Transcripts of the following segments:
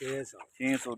600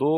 2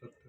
70